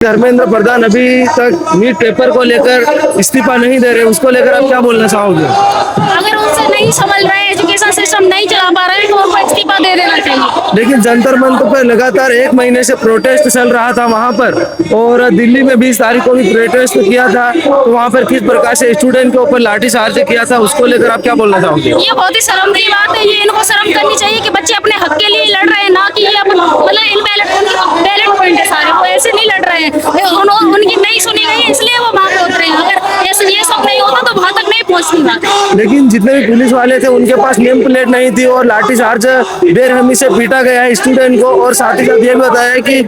धर्मेंद्र प्रधान अभी तक NEET paper को लेकर इस्तीफा नहीं दे रहे, उसको लेकर आप क्या बोलना चाहोगे? अगर उनसे नहीं संभल रहे, एजुकेशन सिस्टम नहीं चला पा रहे तो उनको इस्तीफा दे देना चाहिए। लेकिन जंतर मंतर पर लगातार 1 महीने से प्रोटेस्ट चल रहा था वहां पर, और दिल्ली में 20 तारीख को भी प्रोटेस्ट किया था, तो वहां पर किस प्रकार से स्टूडेंट के ऊपर लाठीचार्ज किया था, उसको लेकर आप क्या बोलना चाहोगे? ये बहुत ही शर्म की बात है। ये इनको शर्म करनी चाहिए कि बच्चे अपने हक के लिए लड़ रहे हैं, ना कि ये मतलब इन बैलेट पॉइंट है सारे, वो ऐसे नहीं लड़ रहे हैं। उनकी नहीं सुनी गई इसलिए वो वहां पे उतरे हैं। अगर ये सब नहीं होता तो वहां तक नहीं पहुंचती बात। लेकिन जितने भी पुलिस वाले थे उनके पास नेम प्लेट नहीं थी और लाठीचार्ज बेरहमी से पीटा गया है स्टूडेंट को, और साथ ही साथ ये भी बताया कि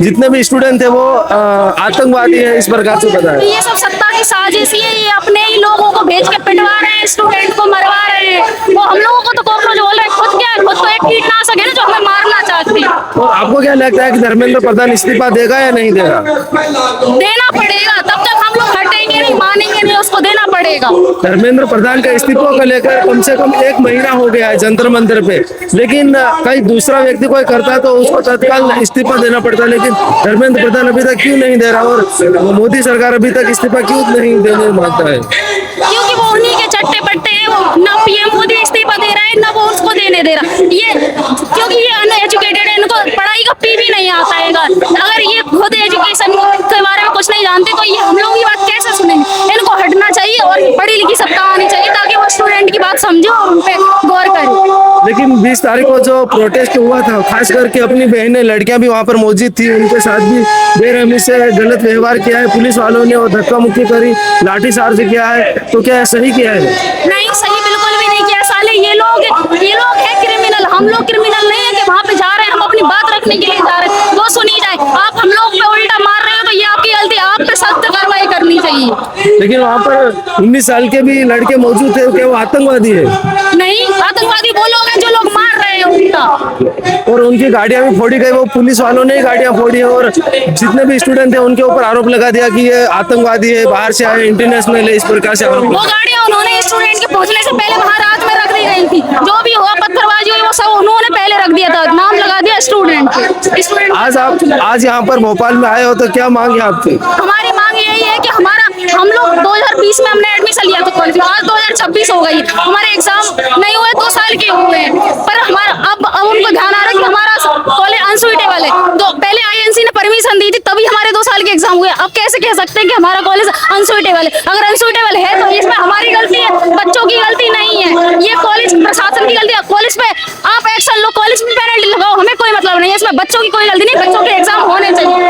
जितने भी स्टूडेंट थे वो आतंकवादी है, इस प्रकार से बताया। ये सब सत्ता की साजिश है। ये अपने ही लोगों को भेज के पिटवा रहे हैं, स्टूडेंट को मरवा रहे हैं। वो हम लोगों को तो कॉकरोच बोल रहे हैं, खुद क्या है, खुद तो एक कीटनाशक है ना जो हमें मारना चाहती है। और आपको क्या लगता है कि धर्मेंद्र प्रधान इस्तीफा देगा या नहीं देगा? देना पड़ेगा, तब तक हम लोग हटेंगे नहीं, मानेंगे नहीं, उसको देना पड़ेगा। धर्मेंद्र प्रधान का इस्तीफा को लेकर कम से कम 1 महीना हो गया है जंतर मंतर पे, लेकिन कहीं दूसरा व्यक्ति कोई करता है तो उसको तत्काल इस्तीफा देना पड़ता है, लेकिन धर्मेंद्र प्रधान अभी तक क्यों नहीं दे रहा, और मोदी सरकार अभी तक इस्तीफा क्यों नहीं देने मांगता है? क्योंकि वो उन्हीं के चट्टे पट्टे हैं। वो ना पीएम मोदी इस्तीफा दे रहा है, ना वो उसको देने दे रहा। ये क्योंकि ये अनएजुकेटेड है, इनको पढ़ाई का पी भी नहीं आता है। अगर ये खुद एजुकेशन के बारे में कुछ नहीं जानते तो ये हम लोग की बात कैसे सुनेंगे? इनको हटना चाहिए और पढ़ी लिखी सत्ता आनी चाहिए ताकि वो स्टूडेंट की बात समझे और उन पे गौर करे। लेकिन 20 तारीख को जो प्रोटेस्ट हुआ था, खास करके अपनी बहनें लड़कियां भी वहां पर मौजूद थी, उनके साथ भी बेरहमी से गलत व्यवहार किया है पुलिस वालों ने, और धक्का मुक्की करी, लाठीचार्ज किया है, तो क्या सही किया है? नहीं, सही बिल्कुल भी नहीं किया। साले ये लोग है क्रिमिनल। हम लोग क्रिमिनल नहीं है कि वहाँ पे जा रहे हैं, हम अपनी बात रखने के लिए जा रहे हैं, वो सुनी जाए। आप हम लोग पे उल्टा मार रहे हो तो ये आपकी गलती, आप पे सख्त कार्रवाई करनी चाहिए। लेकिन वहाँ पर 19 साल के भी लड़के मौजूद थे, क्या वो आतंकवादी है? नहीं, आतंकवादी वो लोग हैं जो लोग मार रहे हैं उल्टा। और उनकी गाड़ियां भी फोड़ी गई, वो पुलिस वालों ने ही गाड़ियां फोड़ी है, और जितने भी स्टूडेंट थे उनके ऊपर आरोप लगा दिया कि ये आतंकवादी है, बाहर से आए, इंटरनेशनल है, इस प्रकार से आरोप। वो गाड़ियां उन्होंने स्टूडेंट के पहुंचने से पहले वहां रात में रख दी गई थी। जो भी हुआ, पत्थरबाजी हुई, वो सब उन्होंने पहले रख दिया था, नाम लगा दिया स्टूडेंट के। आज यहाँ पर भोपाल में आए हो तो क्या मांग है आपकी? हमारी मांग यही है कि हम लोग 2020 में हमने एडमिशन लिया था कॉलेज में, आज 2026 हो गई, हमारे एग्जाम नहीं हुए, 2 साल के हुए हैं, पर हमारा अब उनको ध्यान आ रहा है कि हमारा कॉलेज अनसुइटेबल है। तो पहले आईएनसी ने परमिशन दी थी, तभी हमारे 2 साल के एग्जाम हुए। अब कैसे कह सकते हैं कि हमारा कॉलेज अनसुइटेबल है? अगर अनसुइटेबल है तो इसमें हमारी गलती है, बच्चों की गलती नहीं है। ये कॉलेज प्रशासन की गलती है। कॉलेज पे आप एक्शन लो, कॉलेज में पेनल्टी लगाओ, हमें कोई मतलब नहीं है, इसमें बच्चों की कोई गलती नहीं, बच्चों के एग्जाम होने चाहिए।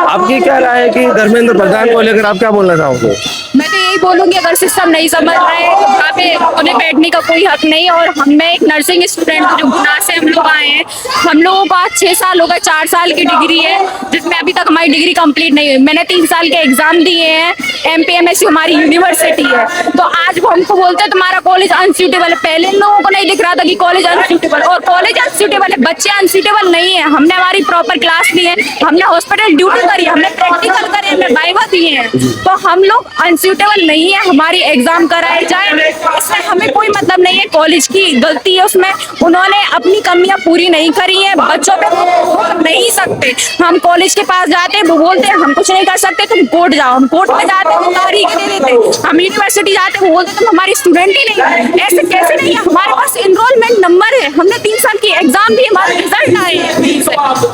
आपकी क्या राय है कि धर्मेंद्र प्रधान को लेकर आप क्या बोलना चाहोगे? मैं तो यही बोलूंगी, अगर सिस्टम नहीं समझ रहा है तो वहाँ पे उन्हें बैठने का कोई हक नहीं। और मैं एक नर्सिंग स्टूडेंट जो गुना से हम लोग आए हैं, हम लोगों को आज 6 साल हो गए, 4 साल की डिग्री है जिसमें अभी तक हमारी डिग्री कंप्लीट नहीं हुई। मैंने 3 साल के एग्जाम दिए हैं, MPMSU हमारी यूनिवर्सिटी है। तो आज वो हमको बोलते हैं तुम्हारा कॉलेज अनसूटेबल है। पहले लोगों को नहीं दिख रहा था कि कॉलेज अनसूटेबल, और कॉलेज अनसूटेबल है, बच्चे अनसूटेबल नहीं है। हमने हमारी प्रॉपर क्लास ली है, हमने हॉस्पिटल ड्यूटी करी, हमने प्रैक्टिकल करे, हमने वाइवा दिए हैं, तो हम लोग अनसूटेबल नहीं है। हमारी एग्जाम कराए जाए, इसमें हमें कोई मतलब नहीं है। कॉलेज की गलती है, उसमें उन्होंने अपनी कमियां पूरी नहीं करी हैं। बच्चों पे रोक नहीं सकते। हम कॉलेज के पास जाते हैं, वो बोलते हैं हम कुछ नहीं कर सकते, तुम कोर्ट जाओ। हम कोर्ट में जाते हैं, वो तारीख दे देते। हम यूनिवर्सिटी जाते हैं, वो बोलते तुम हमारी स्टूडेंट ही नहीं। ऐसे कैसे नहीं है? हमारे पास इनरोलमेंट नंबर है, हमने 3 साल की एग्जाम दी, हमारे रिजल्ट आए हैं,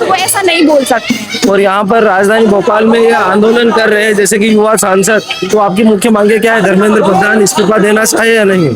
वो ऐसा नहीं बोल सकते। और यहाँ पर राजधानी भोपाल में ये आंदोलन कर रहे हैं जैसे कि युवा सांसद, तो आपकी मुख्य मांगे क्या है? धर्मेंद्र प्रधान इस्तीफा देना चाहिए या नहीं?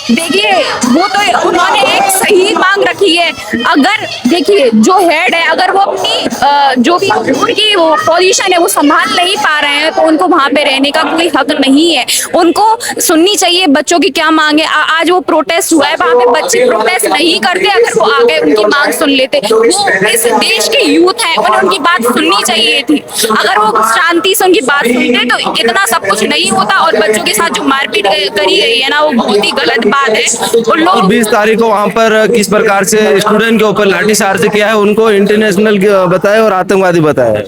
देखिए, वो तो उन्होंने एक सही मांग रखी है। अगर देखिए जो हेड है, अगर वो अपनी जो भी उनकी वो पोजीशन है वो संभाल नहीं पा रहे हैं तो उनको वहां पे रहने का कोई हक नहीं है। उनको सुननी चाहिए बच्चों की क्या मांग है। आज वो प्रोटेस्ट हुआ है, वहां पे बच्चे प्रोटेस्ट नहीं करते, अगर वो आगे उनकी मांग सुन लेते। वो इस देश के यूथ है, उन्हें उनकी बात सुननी चाहिए थी। अगर वो शांति से उनकी बात सुनते तो इतना सब कुछ नहीं होता। और बच्चों के साथ जो मारपीट करी गई है ना, वो बहुत ही गलत बात है। उन लोग 20 तारीख को वहाँ पर किस प्रकार से स्टूडेंट के ऊपर लाठीचार्ज किया है, उनको इंटरनेशनल बताया और आतंकवादी बताया।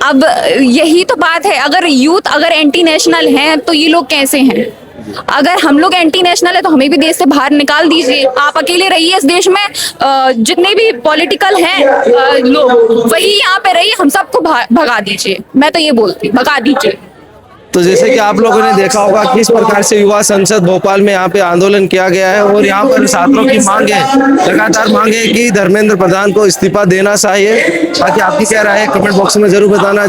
अब यही तो बात है, अगर यूथ अगर एंटी नेशनल हैं तो ये लोग कैसे हैं? अगर हम लोग एंटी नेशनल है तो हमें भी देश से बाहर निकाल दीजिए। आप अकेले रहिए इस देश में, जितने भी पॉलिटिकल हैं लोग वही यहाँ पे रहिए, हम सबको भगा दीजिए। मैं तो ये बोलती, भगा दीजिए। तो जैसे कि आप लोगों ने देखा होगा किस प्रकार से युवा संसद भोपाल में यहाँ पे आंदोलन किया गया है और यहाँ पर छात्रों की मांग है, लगातार मांग है कि धर्मेंद्र प्रधान को इस्तीफा देना चाहिए। बाकी आपकी क्या राय है कमेंट बॉक्स में जरूर बताना।